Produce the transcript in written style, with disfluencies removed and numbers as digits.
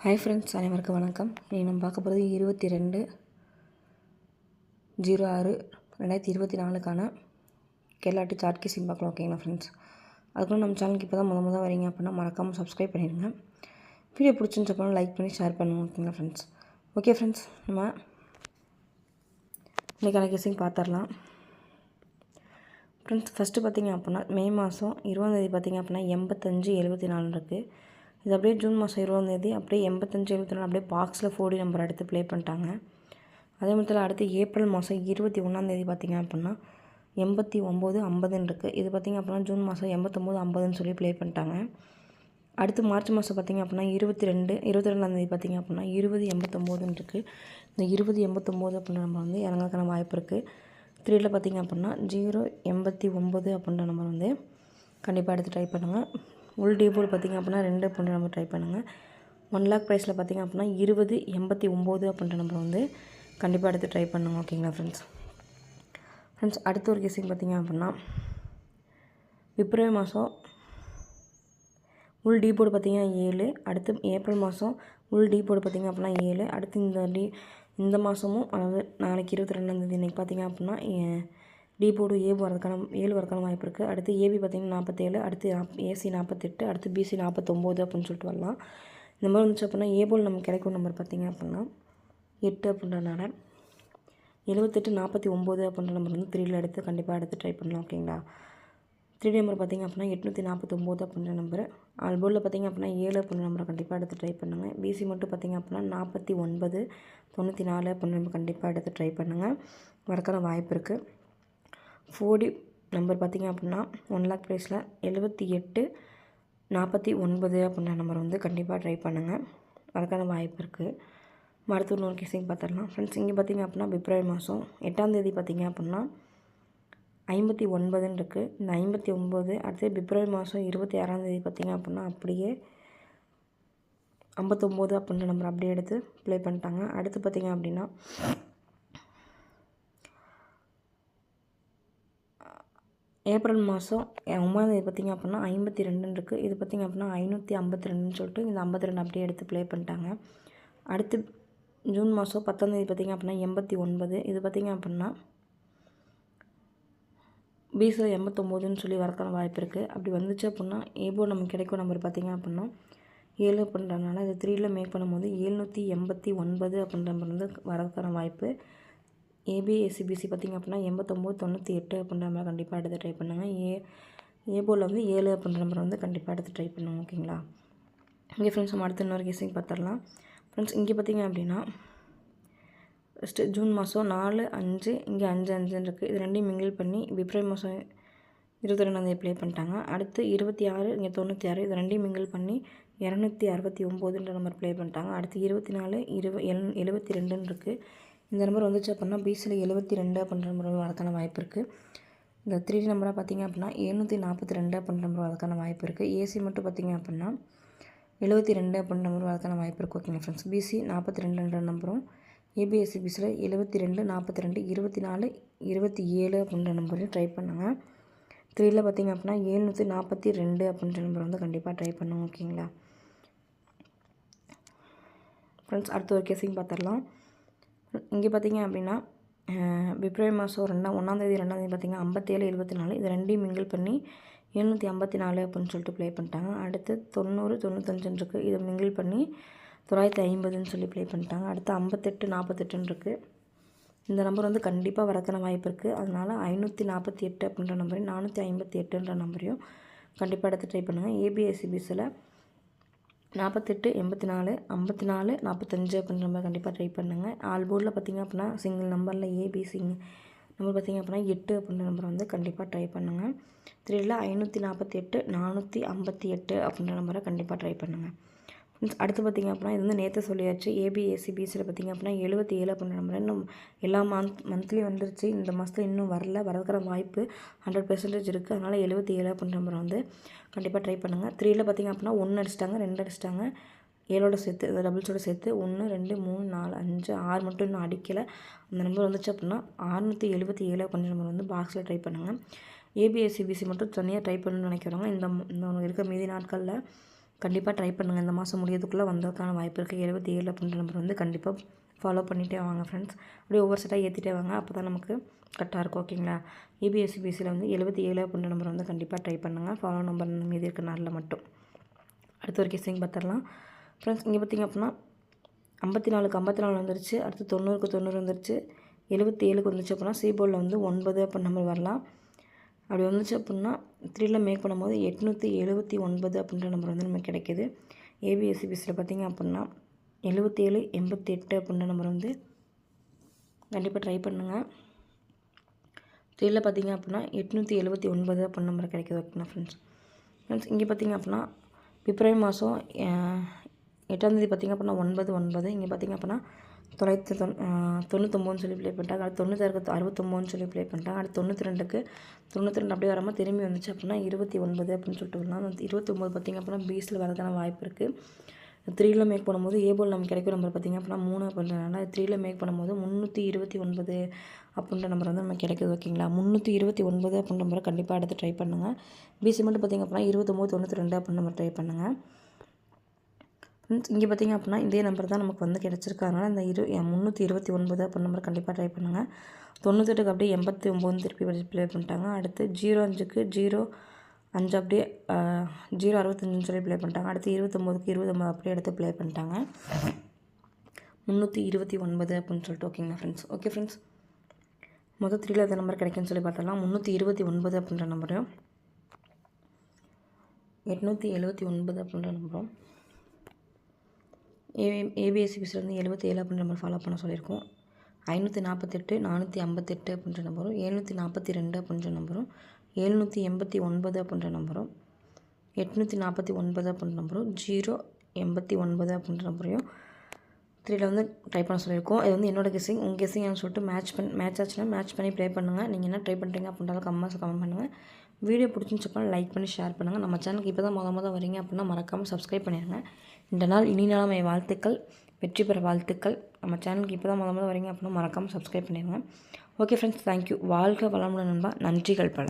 Hi friends, அனைவருக்கும் வணக்கம். இன்றைக்கி நம்ம பார்க்க போகிறது 22/06/2024 கேரளா டு சார்ட் கீஸிங் பார்க்கலாம். ஓகேங்களா ஃப்ரெண்ட்ஸ், அதுக்குள்ள நம்ம சேனலுக்கு இப்போ தான் முதல் வரீங்க அப்படின்னா மறக்காமல் சப்ஸ்கிரைப் பண்ணிடுங்க. வீடியோ பிடிச்சிருந்தப்போ லைக் பண்ணி ஷேர் பண்ணுவோம். ஓகேங்களா ஃப்ரெண்ட்ஸ். ஓகே ஃப்ரெண்ட்ஸ், நம்ம இன்றைக்கான கீஸிங் பார்த்துடலாம். ஃப்ரெண்ட்ஸ், ஃபஸ்ட்டு பார்த்திங்க அப்படின்னா மே மாதம் 20 பார்த்திங்க அப்படின்னா 85/74 இருக்குது. இது அப்படியே ஜூன் மாதம் 20 அப்படியே 85/74 அப்படியே பாக்ஸில் 4D நம்பர் எடுத்து ப்ளே பண்ணிட்டாங்க. அதே மாதிரி அடுத்து ஏப்ரல் மாதம் 21 பார்த்திங்க அப்படின்னா 89/50 இருக்குது. இது பார்த்திங்க அப்படின்னா ஜூன் மாதம் 89/50 சொல்லி ப்ளே பண்ணிட்டாங்க. அடுத்து மார்ச் மாதம் பார்த்திங்க அப்படின்னா 22 பார்த்திங்க அப்படின்னா 20/89 இருக்குது. இந்த 20/89 அப்படின்ற நம்பர் வந்து இறங்கக்கான வாய்ப்பு இருக்குது. 3ல் பார்த்திங்க அப்படின்னா 089 அப்படின்ற நம்பர் வந்து கண்டிப்பாக எடுத்து ட்ரை பண்ணுங்கள். உள் டீபோர்டு பார்த்திங்க அப்படின்னா 2 அப்படின்ற நம்பர் ட்ரை பண்ணுங்கள். 1 லேக் ப்ரைஸில் பார்த்திங்க அப்படின்னா 2089 அப்படின்ற நம்பர் வந்து கண்டிப்பாக எடுத்து ட்ரை பண்ணுங்க. ஓகேங்களா ஃப்ரெண்ட்ஸ், அடுத்த ஒரு கெஸிங் பார்த்திங்க அப்படின்னா பிப்ரவரி மாதம் உள் டீபோர்டு பார்த்திங்கன்னா 7. அடுத்து ஏப்ரல் மாதம் உள் டீபோர்டு பார்த்திங்க அப்படின்னா 7. அடுத்து இந்த மாதமும் அதாவது நாளைக்கு 22 இன்றைக்கி பார்த்திங்க அப்படின்னா டிபோர்டு 7 வரதுக்கான வாய்ப்பு இருக்குது. அடுத்து ஏபி பார்த்திங்கன்னா 47, அடுத்து ஏசி 48, அடுத்து பிசி 49 அப்படின்னு சொல்லிட்டு வரலாம். இந்த மாதிரி வந்துச்சு அப்படின்னா ஏபோல் நமக்கு கிடைக்கும் நம்பர் பார்த்திங்க அப்படின்னா 8 அப்படின்றனால 78/49 அப்படின்ற நம்பர் வந்து 3ல் எடுத்து கண்டிப்பாக எடுத்து ட்ரை பண்ணலாம். ஓகேங்களா. 3D நம்பர் பார்த்திங்க அப்படின்னா 849 அப்படின்ற நம்பர். ஆல்போர்டில் பார்த்திங்க அப்படின்னா 7 அப்படின்ற நம்பரை கண்டிப்பாக எடுத்து ட்ரை பண்ணுங்கள். பிசி மட்டும் பார்த்திங்க அப்படின்னா 49/94 அப்படின்ற நம்பர் கண்டிப்பாக எடுத்து ட்ரை பண்ணுங்கள். வரக்கான வாய்ப்பு இருக்குது. 4D நம்பர் பார்த்திங்க அப்படின்னா 1 லேக் ப்ரைஸில் 78/49 அப்படின்ற நம்பர் வந்து கண்டிப்பாக ட்ரை பண்ணுங்கள். வரக்கான வாய்ப்பு இருக்குது. அடுத்த ஒரு கேஸிங் பார்த்துடலாம். ஃப்ரெண்ட்ஸ், இங்கே பார்த்திங்க அப்படின்னா பிப்ரவரி மாதம் 8 பார்த்திங்க அப்படின்னா 59 இருக்குது. இந்த 59 அடுத்து பிப்ரவரி மாதம் 26 பார்த்திங்க அப்படின்னா அப்படியே 59 அப்படின்ற நம்பர் அப்படியே எடுத்து ப்ளே பண்ணிட்டாங்க. அடுத்து பார்த்திங்க அப்படின்னா ஏப்ரல் மாதம் 9 பார்த்திங்க அப்படின்னா 52 இருக்குது. இது பார்த்திங்க அப்படின்னா 552 சொல்லிட்டு இந்த 52 அப்படியே எடுத்து ப்ளே பண்ணிட்டாங்க. அடுத்து ஜூன் மாதம் 10 பார்த்திங்க அப்படின்னா 89. இது பார்த்திங்க அப்படின்னா பிசியில் 89 சொல்லி வரக்கான வாய்ப்பு இருக்குது. அப்படி வந்துச்சு அப்படின்னா ஏபோ நமக்கு கிடைக்கும் நம்பர் பார்த்திங்க அப்படின்னா 7 அப்படின்றனால இது 3ல் மேக் பண்ணும்போது 789 அப்படின்ற நம்பர் வந்து வரதுக்கான வாய்ப்பு. ஏபி ஏசிபிசி பார்த்திங்க அப்படின்னா 89/98 அப்படின்ற நம்பரை கண்டிப்பாக எடுத்து ட்ரை பண்ணுங்கள். ஏபோவில் வந்து 7 அப்படின்ற நம்பரை வந்து கண்டிப்பாக எடுத்து ட்ரை பண்ணுங்க. ஓகேங்களா. இங்கே ஃப்ரெண்ட்ஸ், நம்ம அடுத்த இன்னொரு கெஸிங் பார்த்துடலாம். ஃப்ரெண்ட்ஸ், இங்கே பார்த்திங்க அப்படின்னா ஃபஸ்ட்டு ஜூன் மாதம் 4, 5 இங்கே 5 இருக்குது. இது ரெண்டையும் மிங்கிள் பண்ணி பிப்ரவரி மாதம் 22 ப்ளே பண்ணிட்டாங்க. அடுத்து 26 இங்கே 96 இது ரெண்டையும் மிங்கிள் பண்ணி 269 நம்பர் ப்ளே பண்ணிட்டாங்க. அடுத்து 24 72 இருக்குது. இந்த நம்பர் வந்துச்சு அப்படின்னா பிசியில் 72 அப்படின்ற நம்பர் வரதுக்கான வாய்ப்பு இருக்குது. இந்த 3D நம்பராக பார்த்திங்க அப்படின்னா 742 அப்படின்ற நம்பர் வரதுக்கான வாய்ப்பு இருக்குது. ஏசி மட்டும் பார்த்திங்க அப்படின்னா 72 அப்படின்ற நம்பர் வரதுக்கான வாய்ப்பு இருக்குது. ஓகேங்களா ஃப்ரெண்ட்ஸ். பிசி 42 நம்பரும் ஏபிஎஸ்சி பிசியில் 72, 42, 24, 27 அப்படின்ற நம்பரையும் ட்ரை பண்ணுங்கள். 3ல் பார்த்திங்க அப்படின்னா 742 அப்படின்ற நம்பர் வந்து கண்டிப்பாக ட்ரை பண்ணுங்க. ஓகேங்களா ஃப்ரெண்ட்ஸ், அடுத்த ஒரு கேஸிங் பார்த்துடலாம். இங்கே பார்த்திங்க அப்படின்னா பிப்ரவரி மாதம் 1 பார்த்திங்க 57/74 இது ரெண்டையும் மிங்கிள் பண்ணி 754 அப்படின்னு சொல்லிட்டு ப்ளே பண்ணிட்டாங்க. அடுத்து 90, 95 இருக்குது. இதை மிங்கிள் பண்ணி 950 சொல்லி ப்ளே பண்ணிட்டாங்க. அடுத்து 58/48 இருக்குது. இந்த நம்பர் வந்து கண்டிப்பாக வரக்கான வாய்ப்பு இருக்குது. அதனால் 548 அப்படின்ற நம்பரையும் 458 நம்பரையும் கண்டிப்பாக எடுத்து ட்ரை பண்ணுங்கள். ஏபிஎஸ்சிபிஸில் 48, 84, 54, 45 அப்படின்ற நம்பர் கண்டிப்பாக ட்ரை பண்ணுங்கள். ஆல்போர்டில் பார்த்திங்க அப்படின்னா சிங்கிள் நம்பரில் ஏபிசி நம்பர் பார்த்திங்க அப்படின்னா 8 அப்படின்ற நம்பர் வந்து கண்டிப்பாக ட்ரை பண்ணுங்கள். 3ல் 548, 458 அப்படின்ற நம்பரை கண்டிப்பாக ட்ரை பண்ணுங்கள். அடுத்து பார்த்திங்க அப்படின்னா இது வந்து நேற்று சொல்லியாச்சு. ஏபிஎஸ்சிபிசியில் பார்த்திங்க அப்படின்னா 77 அப்படின்ற நம்பர் இன்னும் எல்லா மந்த்லேயும் வந்துருச்சு. இந்த மாதத்தில் இன்னும் வரதுக்கான வாய்ப்பு 100% இருக்குது. அதனால் 77 அப்படின்ற நம்பரை வந்து கண்டிப்பாக ட்ரை பண்ணுங்கள். 3ல் பார்த்திங்க அப்படின்னா 1 அடிச்சிட்டாங்க, 2 அடிச்சிட்டாங்க, 7ஓட சேர்த்து இந்த டபுள்ஸோடு சேர்த்து 1, 2, 3, 4, 5, 6 மட்டும் இன்னும் அடிக்கலை. அந்த நம்பர் வந்துச்சு அப்படின்னா 677 அப்படின்ற நம்பர் வந்து பாக்ஸில் ட்ரை பண்ணுங்கள். ஏபிஎஸ்சிபிசி மட்டும் தனியாக ட்ரை பண்ணணும்னு நினைக்கிறவங்க இந்த இருக்கிற மீதி நாட்களில் கண்டிப்பாக ட்ரை பண்ணுங்கள். இந்த மாதம் முடியறதுக்குள்ளே வந்ததுக்கான வாய்ப்பு இருக்குது. 77 அப்படின்ற நம்பர் வந்து கண்டிப்பாக ஃபாலோ பண்ணிகிட்டே வாங்க ஃப்ரெண்ட்ஸ். அப்படியே ஒவ்வொரு செட்டாக ஏற்றிட்டே வாங்க. அப்போ தான் நமக்கு கரெக்டாக இருக்கும். ஓகேங்களா? EBSCBCயில் வந்து 77 அப்படின்ற நம்பர் வந்து கண்டிப்பாக ட்ரை பண்ணுங்கள். ஃபாலோ நம்பர் மீதி இருக்க நாளில் மட்டும். அடுத்த ஒரு கேஸிங் பார்த்துடலாம் ஃப்ரெண்ட்ஸ். இங்கே பார்த்திங்க அப்படின்னா 54க்கு 54 வந்துருச்சு. அடுத்து 90க்கு 90 வந்துருச்சு. 77க்கு வந்துச்சு அப்படின்னா சிபோர்டில் வந்து 9 அப்படின்ற நம்பர் வரலாம். அப்படி வந்துச்சு அப்படின்னா 3ல் மேக் பண்ணும்போது 879 அப்படின்ற நம்பர் வந்து நமக்கு கிடைக்கிது. ABSCBCயில் பார்த்திங்க அப்படின்னா 77 88 அப்படின்ற நம்பர் வந்து கண்டிப்பாக ட்ரை பண்ணுங்கள். 3ல் பார்த்திங்க அப்படின்னா 879 அப்படின்ற நம்பர் கிடைக்கிது. ஓகேங்களா ஃப்ரெண்ட்ஸ். இங்கே பார்த்திங்க அப்படின்னா பிப்ரவரி மாதம் 8ஆம் தேதி பார்த்திங்க அப்படின்னா 9 இங்கே பார்த்திங்க அப்படின்னா 999 சொல்லி ப்ளே பண்ணிட்டாங்க. அடுத்து 96க்கு 69 சொல்லி ப்ளே பண்ணிட்டாங்க. அடுத்து 92க்கு 92 அப்படியே வராமல் திரும்பி வந்துச்சு அப்படின்னா 29 அப்படின்னு சொல்லிட்டு வரலாம். 29 பார்த்திங்க அப்படின்னா பிஸில் வரதுக்கான வாய்ப்பு இருக்குது. 3ல் மேக் பண்ணும்போது ஏபோல் நமக்கு கிடைக்கும் நம்பர் பார்த்திங்க அப்படின்னா 3 அப்படின்றனால 3ல் மேக் பண்ணும்போது 329 அப்படின்ற நம்பர் வந்து நமக்கு கிடைக்குது. ஓகேங்களா? 329 அப்படின்ற நம்பரை கண்டிப்பாக எடுத்து ட்ரை பண்ணுங்கள். பிசி மட்டும் பார்த்திங்க அப்படின்னா 2992 அப்படின்ற நம்பர் ட்ரை பண்ணுங்கள். இங்கே பார்த்திங்க அப்படின்னா இதே நம்பர் தான் நமக்கு வந்து கிடச்சிருக்காங்க. இந்த 329 அப்படின்ற நம்பர் கண்டிப்பாக ட்ரை பண்ணுங்கள். 98க்கு அப்படியே 89 திருப்பி ப்ளே பண்ணிட்டாங்க. அடுத்து 05க்கு 05 அப்படியே 065 சொல்லி ப்ளே பண்ணிட்டாங்க. அடுத்து 29க்கு 29 அப்படியே எடுத்து ப்ளே பண்ணிட்டாங்க. 329 அப்படின்னு சொல்லிட்டு. ஓகேங்களா ஃப்ரெண்ட்ஸ்? ஓகே ஃப்ரெண்ட்ஸ், மொதல் 3ல் எந்த நம்பர் கிடைக்குன்னு சொல்லி பார்த்தலாம். 329 அப்படின்ற நம்பரும் 879 அப்படின்ற நம்பரும் ABSCBCயில் வந்து 77 அப்படின்ற நம்பர் ஃபாலோ பண்ண சொல்லியிருக்கோம். 548 458 அப்படின்ற நம்பரும் 742 அப்படின்ற நம்பரும் 789 அப்படின்ற நம்பரும் 849 அப்படின்ற நம்பரும் 089 அப்படின்ற நம்பரையும் 3ல் வந்து ட்ரை பண்ண சொல்லியிருக்கோம். இது வந்து என்னோடய கெஸ்ஸிங். உங்கள் கெஸ்ஸிங் சொல்லிட்டு மேட்ச் ஆச்சுன்னா மேட்ச் பண்ணி ப்ளே பண்ணுங்கள். நீங்கள் என்ன ட்ரை பண்ணுறீங்க அப்படின்றத கமெண்ட் பண்ணுங்கள். வீடியோ பிடிச்சிருந்துச்சுன்னா லைக் பண்ணி ஷேர் பண்ணுங்கள். நம்ம சேனலுக்கு இப்போ தான் மொதல் வரீங்க அப்படின்னா மறக்காமல் சப்ஸ்கிரைப் பண்ணிடுங்க. இந்த நாள் இனி நாளாமை வாழ்த்துக்கள், வெற்றி பெற வாழ்த்துக்கள். நம்ம சேனலுக்கு இப்போ தான் மொதல் வரீங்க அப்படின்னா மறக்காமல் சப்ஸ்கிரைப் பண்ணிடுங்க. Okay friends, thank you. வாழ்க வளமுடன் நண்பா. நன்றிகள் பல.